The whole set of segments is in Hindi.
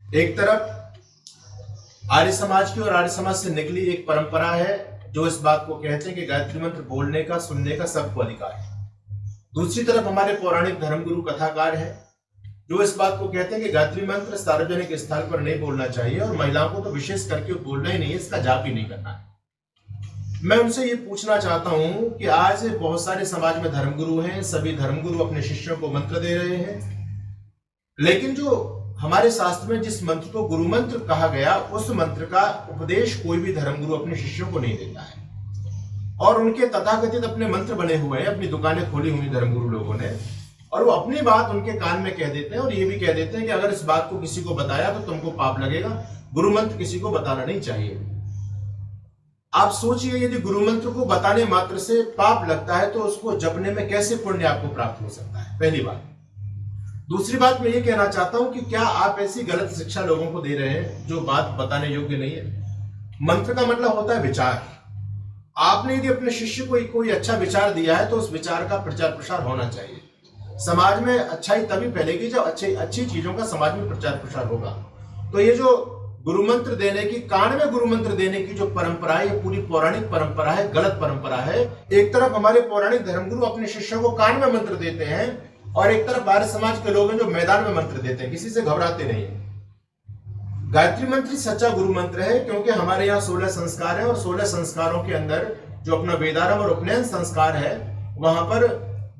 एक तरफ आर्य समाज की और आर्य समाज से निकली एक परंपरा है जो इस बात को कहते हैं कि गायत्री मंत्र बोलने का, सुनने का सबको अधिकार है। दूसरी तरफ हमारे पौराणिक धर्मगुरु कथाकार है जो इस बात को कहते हैं कि गायत्री मंत्र सार्वजनिक स्थल पर नहीं बोलना चाहिए और महिलाओं को तो विशेष करके बोलना ही नहीं है, इसका जाप ही नहीं करना है। मैं उनसे ये पूछना चाहता हूं कि आज बहुत सारे समाज में धर्मगुरु हैं, सभी धर्मगुरु अपने शिष्यों को मंत्र दे रहे हैं, लेकिन जो हमारे शास्त्र में जिस मंत्र को गुरु मंत्र कहा गया उस मंत्र का उपदेश कोई भी धर्मगुरु अपने शिष्यों को नहीं देता है। और उनके तथाकथित अपने मंत्र बने हुए हैं, अपनी दुकानें खोली हुई धर्मगुरु लोगों ने, और वो अपनी बात उनके कान में कह देते हैं और ये भी कह देते हैं कि अगर इस बात को किसी को बताया तो तुमको पाप लगेगा, गुरु मंत्र किसी को बताना नहीं चाहिए। आप सोचिए, यदि गुरु मंत्र को बताने मात्र से पाप लगता है तो उसको जपने में कैसे पुण्य आपको प्राप्त हो सकता है, पहली बात। दूसरी बात मैं ये कहना चाहता हूं कि क्या आप ऐसी गलत शिक्षा लोगों को दे रहे हैं जो बात बताने योग्य नहीं है। मंत्र का मतलब होता है विचार। आपने यदि अपने शिष्य को कोई अच्छा विचार दिया है तो उस विचार का प्रचार प्रसार होना चाहिए। समाज में अच्छाई तभी फैलेगी जब अच्छी चीजों का समाज में प्रचार प्रसार होगा। तो ये जो गुरु मंत्र देने की, कान में गुरु मंत्र देने की जो परंपरा है, ये पूरी पौराणिक परंपरा है, गलत परंपरा है। एक तरफ हमारे पौराणिक धर्मगुरु अपने शिष्यों को कान में मंत्र देते हैं और एक तरफ आर्य समाज के लोग हैं जो मैदान में मंत्र देते हैं, किसी से घबराते नहीं है। गायत्री मंत्र सच्चा गुरु मंत्र है क्योंकि हमारे यहाँ 16 संस्कार है और 16 संस्कारों के अंदर जो अपना वेदारंभ और उपनयन संस्कार है, वहां पर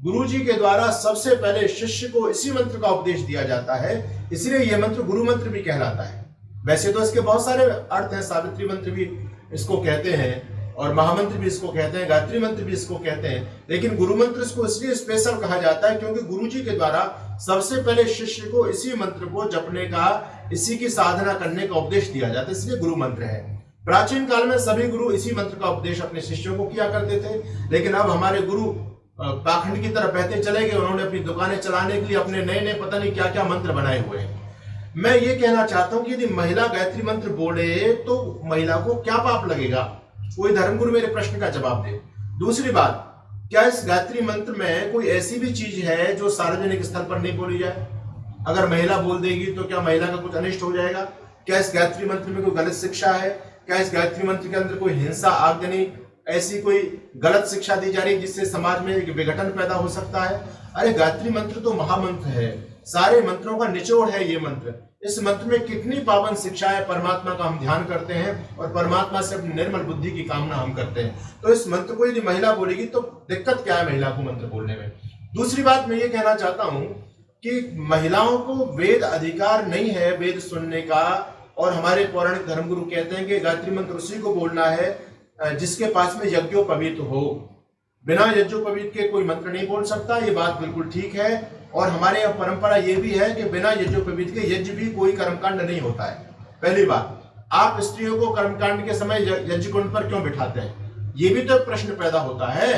गुरु जी के द्वारा सबसे पहले शिष्य को इसी मंत्र का उपदेश दिया जाता है, इसलिए यह मंत्र गुरु मंत्र भी कहलाता है। वैसे तो इसके बहुत सारे अर्थ हैं, सावित्री मंत्र भी इसको कहते हैं और महामंत्र भी इसको कहते हैं, गायत्री मंत्र भी इसको कहते हैं, लेकिन गुरु मंत्र इसको इसलिए स्पेशल कहा जाता है क्योंकि गुरु जी के द्वारा सबसे पहले शिष्य को इसी मंत्र को जपने का, इसी की साधना करने का उपदेश दिया जाता है, इसलिए गुरु मंत्र है। प्राचीन काल में सभी गुरु इसी मंत्र का उपदेश अपने शिष्यों को किया करते थे, लेकिन अब हमारे गुरु पाखंड की तरफ बहते चले गए। उन्होंने अपनी दुकानें चलाने के लिए अपने नए नए पता नहीं क्या क्या मंत्र बनाए हुए हैं। मैं ये कहना चाहता हूं कि यदि महिला गायत्री मंत्र बोले तो महिला को क्या पाप लगेगा, कोई धर्मगुरु मेरे प्रश्न का जवाब दे। दूसरी बात, क्या इस गायत्री मंत्र में कोई ऐसी भी चीज है जो सार्वजनिक स्थल पर नहीं बोली जाए? अगर महिला बोल देगी तो क्या महिला का कुछ अनिष्ट हो जाएगा? क्या इस गायत्री मंत्र में कोई गलत शिक्षा है? क्या इस गायत्री मंत्र के अंदर कोई हिंसा, आगजनी, ऐसी कोई गलत शिक्षा दी जा रही है जिससे समाज में एक विघटन पैदा हो सकता है? अरे गायत्री मंत्र तो महामंत्र है, सारे मंत्रों का निचोड़ है ये मंत्र। इस मंत्र में कितनी पावन शिक्षा है, परमात्मा का हम ध्यान करते हैं और परमात्मा से अपनी निर्मल बुद्धि की कामना हम करते हैं। तो इस मंत्र को यदि महिला बोलेगी तो दिक्कत क्या है महिला को मंत्र बोलने में? दूसरी बात मैं ये कहना चाहता हूं कि महिलाओं को वेद अधिकार नहीं है वेद सुनने का, और हमारे पौराणिक धर्मगुरु कहते हैं कि गायत्री मंत्र उसी को बोलना है जिसके पास में यज्ञोपवीत हो। बिना यज्ञोपवीत के कोई मंत्र नहीं बोल सकता, ये बात बिल्कुल ठीक है। और हमारे यहाँ परंपरा ये भी है कि बिना यज्ञोपवीत के यज्ञ भी कोई कर्मकांड नहीं होता है। पहली बात, आप स्त्रियों को कर्मकांड के समय यज्ञ कुंड पर क्यों बिठाते हैं? ये भी तो प्रश्न पैदा होता है।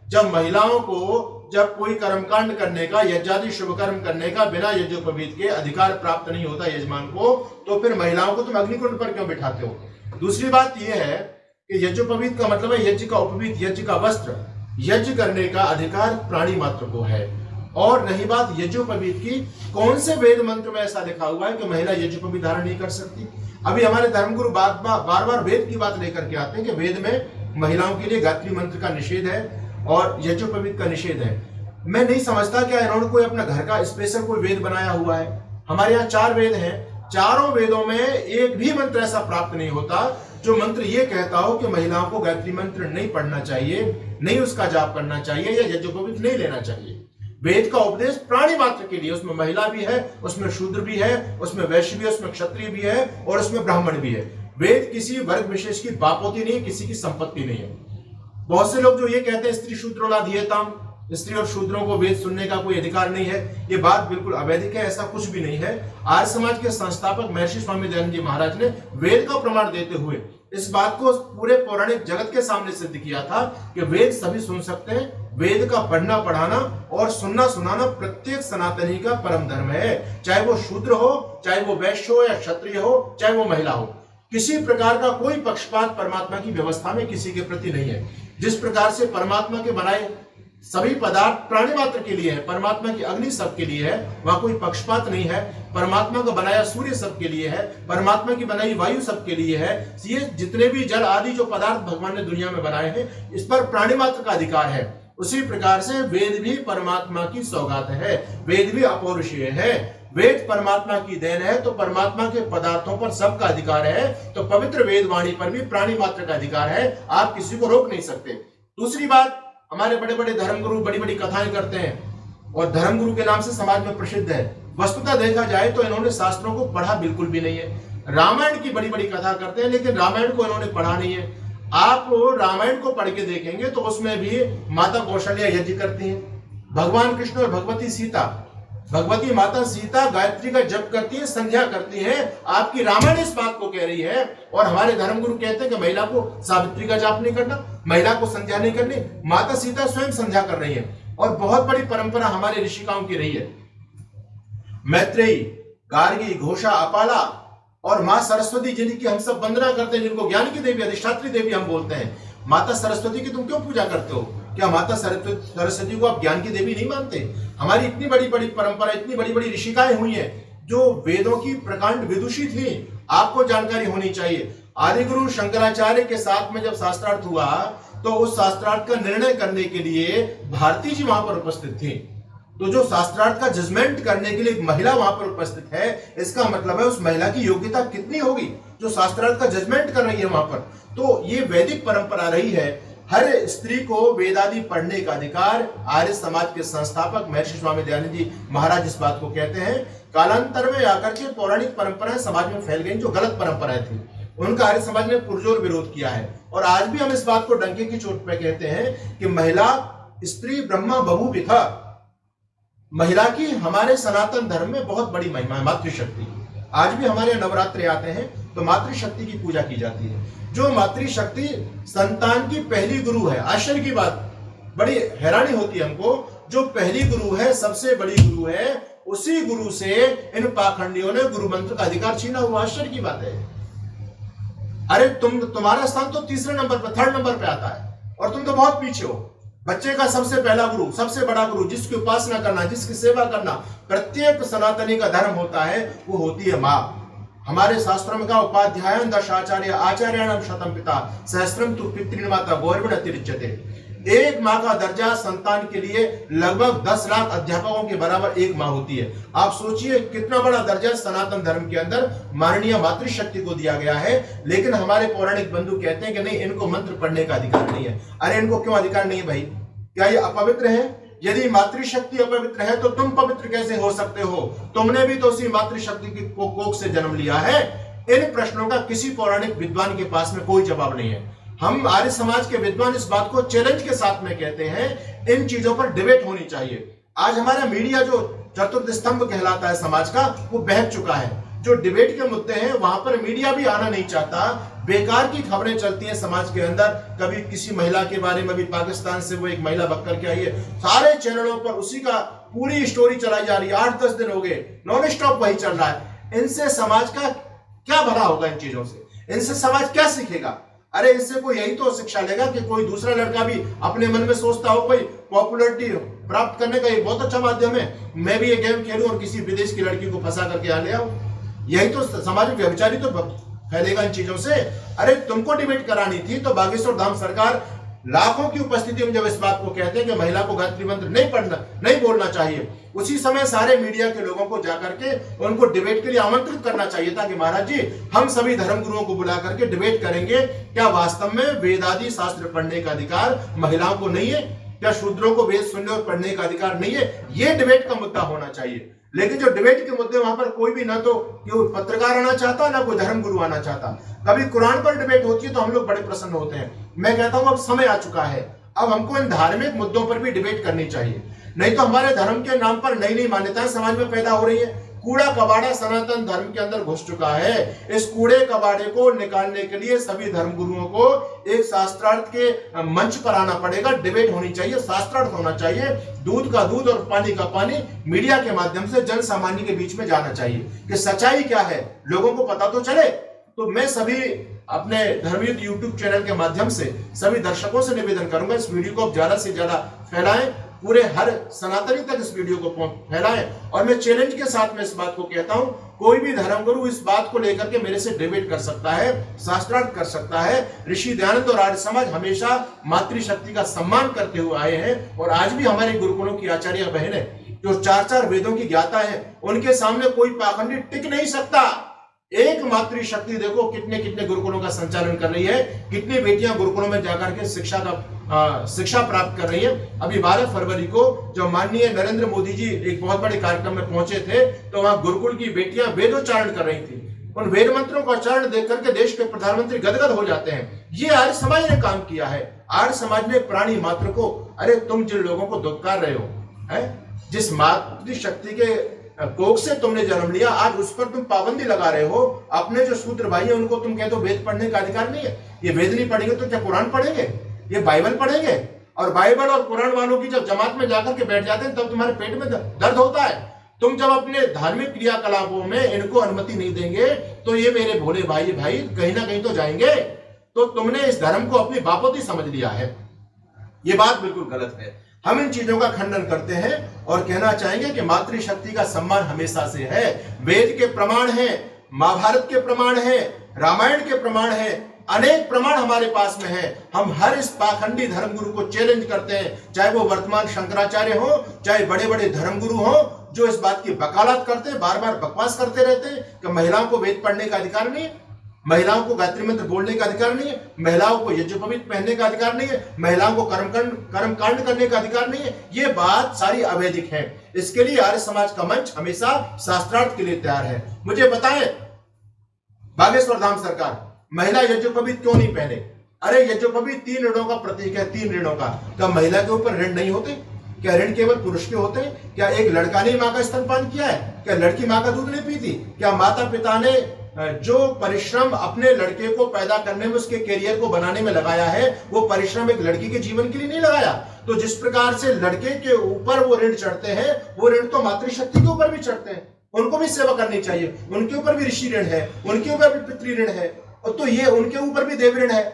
जब महिलाओं को जब कोई कर्मकांड करने का, यज्ञादि शुभ कर्म करने का बिना यज्ञोपवीत के अधिकार प्राप्त नहीं होता यजमान को, तो फिर महिलाओं को तुम अग्निकुंड पर क्यों बिठाते हो? दूसरी बात यह है कि यज्ञोपवीत का मतलब है यज्ञ का उपवीत, यज्ञ का वस्त्र। यज्ञ करने का अधिकार प्राणी मात्र को है। और रही बात यज्ञोपवीत की, कौन से वेद मंत्र में ऐसा लिखा हुआ है कि महिला यज्ञोपवीत धारण नहीं कर सकती? अभी हमारे धर्मगुरु बार बार वेद की बात लेकर के आते हैं कि वेद में महिलाओं के लिए गायत्री मंत्र का निषेध है और यज्ञोपवीत का निषेध है। मैं नहीं समझता क्या इन्होंने कोई अपना घर का स्पेशल कोई वेद बनाया हुआ है? हमारे यहाँ 4 वेद हैं, चारों वेदों में एक भी मंत्र ऐसा प्राप्त नहीं होता जो मंत्र ये कहता हो कि महिलाओं को गायत्री मंत्र नहीं पढ़ना चाहिए, नहीं उसका जाप करना चाहिए या यज्ञोपवीत नहीं लेना चाहिए। वेद का उपदेश प्राणी मात्र के लिए, उसमें महिला भी है, उसमें शूद्र भी है, उसमें वैश्य भी है, उसमें क्षत्रिय भी है और उसमें ब्राह्मण भी है। वेद किसी वर्ग विशेष की बापोती नहीं, किसी की संपत्ति नहीं है। बहुत से लोग जो ये कहते हैं स्त्री शूद्रो ना धीयताम, स्त्री और शूद्रों को वेद सुनने का कोई अधिकार नहीं है, ये बात बिल्कुल अवैधिक है, ऐसा कुछ भी नहीं है। आर्य समाज के संस्थापक महर्षि स्वामी दयानंद जी महाराज ने वेद का प्रमाण देते हुए इस बात को पूरे पौराणिक जगत के सामने सिद्ध किया था कि वेद सभी सुन सकते हैं। वेद का पढ़ना, पढ़ाना और सुनना, सुनाना प्रत्येक सनातनी का परम धर्म है, चाहे वो शूद्र हो, चाहे वो वैश्य हो या क्षत्रिय हो, चाहे वो महिला हो। किसी प्रकार का कोई पक्षपात परमात्मा की व्यवस्था में किसी के प्रति नहीं है। जिस प्रकार से परमात्मा के बनाए सभी पदार्थ प्राणी मात्र के लिए है, परमात्मा की अग्नि सबके लिए है, वहां कोई पक्षपात नहीं है। परमात्मा का बनाया सूर्य सबके लिए है, परमात्मा की बनाई वायु सबके लिए है। ये जितने भी जल आदि जो पदार्थ भगवान ने दुनिया में बनाए हैं, इस पर प्राणी मात्र का अधिकार है। उसी प्रकार से वेद भी परमात्मा की सौगात है, वेद भी अपौरुषीय है। वेद परमात्मा की देन है, तो परमात्मा के पदार्थों पर सबका अधिकार है, तो पवित्र वेद वाणी पर भी प्राणी मात्र का अधिकार है, आप किसी को रोक नहीं सकते। दूसरी बात, हमारे बड़े बड़े धर्मगुरु बड़ी बड़ी कथाएं करते हैं और धर्मगुरु के नाम से समाज में प्रसिद्ध है। वस्तुतः देखा जाए तो इन्होंने शास्त्रों को पढ़ा बिल्कुल भी नहीं है। रामायण की बड़ी बड़ी कथा करते हैं, लेकिन रामायण को इन्होंने पढ़ा नहीं है। आप रामायण को पढ़ के देखेंगे तो उसमें भी माता कौशल्या यज्ञ करती हैं, भगवान कृष्ण और भगवती सीता, भगवती माता सीता गायत्री का जप करती है, संध्या करती है। आपकी रामायण इस बात को कह रही है, और हमारे धर्मगुरु कहते हैं कि महिला को सावित्री का जाप नहीं करना, महिला को संध्या नहीं करनी। माता सीता स्वयं संध्या कर रही है, और बहुत बड़ी परंपरा हमारे ऋषिकाओं की रही है। मैत्रेयी, गार्गी, घोषा, अपाला और माँ सरस्वती जिनकी हम सब वंदना करते हैं, जिनको ज्ञान की देवी, अधिष्ठात्री देवी हम बोलते हैं, माता सरस्वती की तुम क्यों पूजा करते हो? क्या माता सरस्वती को आप ज्ञान की देवी नहीं मानते? हमारी इतनी बड़ी बड़ी परंपरा, इतनी बड़ी बड़ी ऋषिकाएं हुई हैं जो वेदों की प्रकांड विदुषी थी, आपको जानकारी होनी चाहिए। आदिगुरु शंकराचार्य के साथ में जब शास्त्रार्थ हुआ, तो उस शास्त्रार्थ का निर्णय करने के लिए भारती जी वहां पर उपस्थित थी। तो जो शास्त्रार्थ का जजमेंट करने के लिए एक महिला वहां पर उपस्थित है, इसका मतलब है उस महिला की योग्यता कितनी होगी जो शास्त्रार्थ का जजमेंट कर रही है वहां पर। तो ये वैदिक परंपरा रही है। हर स्त्री को वेदादि पढ़ने का अधिकार, आर्य समाज के संस्थापक महर्षि स्वामी दयानंद जी महाराज इस बात को कहते हैं। कालांतर में आकर के पौराणिक परंपराएं समाज में फैल गई, जो गलत परंपराएं थी, उनका आर्य समाज ने पुरजोर विरोध किया है। और आज भी हम इस बात को डंके की चोट पे कहते हैं कि महिला, स्त्री ब्रह्मा बहुविधा, महिला की हमारे सनातन धर्म में बहुत बड़ी महिमा है, मातृशक्ति। आज भी हमारे नवरात्रि आते हैं तो मातृशक्ति की पूजा की जाती है। जो मातृशक्ति संतान की पहली गुरु है। आश्चर्य की बात, बड़ी हैरानी होती है हमको, जो पहली गुरु है, सबसे बड़ी गुरु है, उसी गुरु से इन पाखंडियों ने गुरु मंत्र का अधिकार छीना हुआ। आश्चर्य की बात है। अरे तुम्हारा स्थान तो तीसरे नंबर पर, थर्ड नंबर पे आता है, और तुम तो बहुत पीछे हो। बच्चे का सबसे पहला गुरु, सबसे बड़ा गुरु, जिसकी उपासना करना, जिसकी सेवा करना प्रत्येक सनातनी का धर्म होता है, वो होती है माँ। हमारे शास्त्रों में कहा, उपाध्याय दश आचार्य आचार्याणाम शतम पिता सहस्त्रम तु पितृमाता गौरवेण अतिरिच्यते। एक माँ का दर्जा संतान के लिए लगभग 10 लाख अध्यापकों के बराबर एक माँ होती है। आप सोचिए कितना बड़ा दर्जा सनातन धर्म के अंदर माननीय मातृशक्ति को दिया गया है। लेकिन हमारे पौराणिक बंधु कहते हैं कि नहीं, इनको मंत्र पढ़ने का अधिकार नहीं है। अरे इनको क्यों अधिकार नहीं है भाई? क्या ये अपवित्र है? यदि मातृशक्ति अपवित्र है तो तुम पवित्र कैसे हो सकते हो? तुमने भी तो उसी मातृशक्ति की कोख से जन्म लिया है। इन प्रश्नों का किसी पौराणिक विद्वान के पास में कोई जवाब नहीं है। हम आर्य समाज के विद्वान इस बात को चैलेंज के साथ में कहते हैं, इन चीजों पर डिबेट होनी चाहिए। आज हमारा मीडिया जो चतुर्थ स्तंभ कहलाता है समाज का, वो बहक चुका है। जो डिबेट के मुद्दे हैं वहां पर मीडिया भी आना नहीं चाहता। बेकार की खबरें चलती हैं समाज के अंदर। कभी किसी महिला के बारे में, भी पाकिस्तान से वो एक महिला बक करके आई है, सारे चैनलों पर उसी का पूरी स्टोरी चलाई जा रही है। 8-10 दिन हो गए, नॉन स्टॉप वही चल रहा है। इनसे समाज का क्या भला होगा? इन चीजों से इनसे समाज क्या सीखेगा? अरे इससे कोई यही तो शिक्षा लेगा कि कोई दूसरा लड़का भी अपने मन में सोचता हो, कोई पॉपुलैरिटी प्राप्त करने का ये बहुत अच्छा माध्यम है, मैं भी ये गेम खेलूं और किसी विदेश की लड़की को फंसा करके आ ले आऊं। यही तो समाज में व्यभिचारी तो फैलेगा इन चीजों से। अरे तुमको डिबेट करानी थी तो बागेश्वर धाम सरकार लाखों की उपस्थिति में जब इस बात को कहते हैं कि महिला को गायत्री मंत्र नहीं बोलना चाहिए, उसी समय सारे मीडिया के लोगों को जाकर के उनको डिबेट के लिए आमंत्रित करना चाहिए था कि महाराज जी, हम सभी धर्म गुरुओं को बुला करके डिबेट करेंगे, क्या वास्तव में वेदादि शास्त्र पढ़ने का अधिकार महिलाओं को नहीं है? क्या शूद्रों को वेद सुनने और पढ़ने का अधिकार नहीं है? ये डिबेट का मुद्दा होना चाहिए। लेकिन जो डिबेट के मुद्दे, वहां पर कोई भी ना तो कोई पत्रकार आना चाहता, ना कोई धर्म गुरु आना चाहता। कभी कुरान पर डिबेट होती है तो हम लोग बड़े प्रसन्न होते हैं। मैं कहता हूं अब समय आ चुका है, अब हमको इन धार्मिक मुद्दों पर भी डिबेट करनी चाहिए। नहीं तो हमारे धर्म के नाम पर नई नई मान्यताएं समाज में पैदा हो रही है। कूड़ा कबाड़ा सनातन धर्म के अंदर घुस चुका है। इस कूड़े कबाड़े को निकालने के लिए सभी धर्म गुरुओं को एक शास्त्रार्थ के मंच पर आना पड़ेगा। डिबेट होनी चाहिए, शास्त्रार्थ होना चाहिए। दूध का दूध और पानी का पानी मीडिया के माध्यम से जन सामान्य के बीच में जाना चाहिए कि सच्चाई क्या है, लोगों को पता तो चले। तो मैं सभी अपने धर्मयुक्त यूट्यूब चैनल के माध्यम से सभी दर्शकों से निवेदन करूंगा, इस वीडियो को आप ज्यादा से ज्यादा फैलाएं, पूरे हर सनातनी तक इस वीडियो को फैलाएं। और मैं चैलेंज के साथ में इस बात को कहता हूं, कोई भी धर्मगुरु इस बात को लेकर के मेरे से डिबेट कर सकता है, शास्त्रार्थ कर सकता है। ऋषि दयानंद और आर्य समाज हमेशा मातृशक्ति का सम्मान करते हुए आए हैं, और आज भी हमारे गुरुकुलों की आचार्य बहनें जो 4-4 वेदों की ज्ञाता है, उनके सामने कोई पाखंडी टिक नहीं सकता। एक मातृशक्ति देखो कितने कितने गुरुकुलों का संचालन कर रही है, कितनी बेटियां गुरुकुलों में जाकर के शिक्षा प्राप्त कर रही है। अभी 12 फरवरी को जब माननीय नरेंद्र मोदी जी एक बहुत बड़े कार्यक्रम में पहुंचे थे, तो वहां गुरुकुल की बेटियां वेदोच्चारण कर रही थी। उन वेद मंत्रों का उच्चारण देख करके देश के प्रधानमंत्री गदगद हो जाते हैं। ये आर्य समाज ने काम किया है। आर्य समाज ने प्राणी मात्र को, अरे तुम जिन लोगों को दुत्कार रहे हो, जिस मातृशक्ति के कोख से तुमने जन्म लिया, आज उस पर तुम पाबंदी लगा रहे हो। अपने जो शूद्र भाई है उनको तुम कहते हो वेद पढ़ने का अधिकार नहीं है। ये वेद नहीं पढ़ेंगे तो क्या कुरान पढ़ेंगे? ये बाइबल पढ़ेंगे? और बाइबल और कुरान वालों की जब जमात में जाकर के बैठ जाते हैं तब तुम्हारे पेट में दर्द होता है। तुम जब अपने धार्मिक क्रियाकलापों में इनको अनुमति नहीं देंगे तो ये मेरे भोले भाई कहीं ना कहीं तो जाएंगे। तो तुमने इस धर्म को अपनी बापोती समझ लिया है, ये बात बिल्कुल गलत है। हम इन चीजों का खंडन करते हैं और कहना चाहेंगे कि मातृशक्ति का सम्मान हमेशा से है। वेद के प्रमाण हैं, महाभारत के प्रमाण हैं, रामायण के प्रमाण हैं, अनेक प्रमाण हमारे पास में है। हम हर इस पाखंडी धर्मगुरु को चैलेंज करते हैं, चाहे वो वर्तमान शंकराचार्य हो, चाहे बड़े बड़े धर्मगुरु हो, जो इस बात की वकालत करते हैं, बार बार बकवास करते रहते हैं कि महिलाओं को वेद पढ़ने का अधिकार नहीं है, महिलाओं को गायत्री मंत्र बोलने का अधिकार नहीं है, महिलाओं को यज्ञोपवीत पहनने का अधिकार नहीं है, महिलाओं को कर्मकांड करने का अधिकार नहीं है। ये बात सारी अवैधिक है। इसके लिए आर्य समाज का मंच हमेशा शास्त्रार्थ के लिए तैयार है। मुझे बताएं, बागेश्वर धाम सरकार महिला यज्ञोपवीत क्यों नहीं पहने? अरे यज्ञोपवीत 3 ऋणों का प्रतीक है, 3 ऋणों का। क्या महिला के ऊपर ऋण नहीं होते? क्या ऋण केवल पुरुष के होते हैं? क्या एक लड़का ने मां का स्तनपान किया है? क्या लड़की मां का दूध नहीं पीती? क्या माता पिता ने जो परिश्रम अपने लड़के को पैदा करने में, उसके करियर को बनाने में लगाया है, वो परिश्रम एक लड़की के जीवन के लिए नहीं लगाया? तो जिस प्रकार से लड़के के ऊपर वो ऋण चढ़ते हैं, वो ऋण तो मातृशक्ति के ऊपर भी चढ़ते हैं। उनको भी सेवा करनी चाहिए, उनके ऊपर भी ऋषि ऋण है, उनके ऊपर भी पितृ ऋण है, और तो ये उनके ऊपर भी देव ऋण है।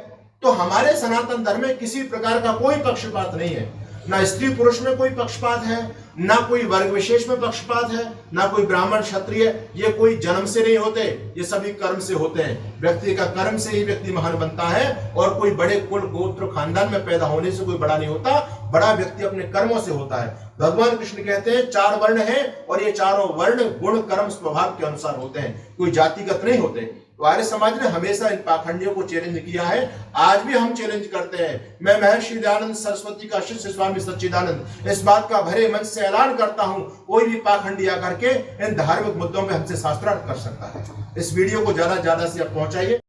तो हमारे सनातन धर्म में किसी प्रकार का कोई पक्षपात नहीं है, ना स्त्री पुरुष में कोई पक्षपात है, ना कोई वर्ग विशेष में पक्षपात है, ना कोई ब्राह्मण क्षत्रिय। ये कोई जन्म से नहीं होते, ये सभी कर्म से होते हैं। व्यक्ति का कर्म से ही व्यक्ति महान बनता है, और कोई बड़े कुल गोत्र खानदान में पैदा होने से कोई बड़ा नहीं होता। बड़ा व्यक्ति अपने कर्मों से होता है। भगवान कृष्ण कहते हैं 4 वर्ण हैं, और ये चारों वर्ण गुण कर्म स्वभाव के अनुसार होते हैं, कोई जातिगत नहीं होते। तो आर्य समाज ने हमेशा इन पाखंडियों को चैलेंज किया है, आज भी हम चैलेंज करते हैं। मैं महर्षि दयानंद सरस्वती का शिष्य स्वामी सच्चिदानंद इस बात का भरे मन से ऐलान करता हूं, कोई भी पाखंडी आकर के इन धार्मिक मुद्दों में हमसे शास्त्रार्थ कर सकता है। इस वीडियो को ज्यादा से ज्यादा से आप पहुंचाइए।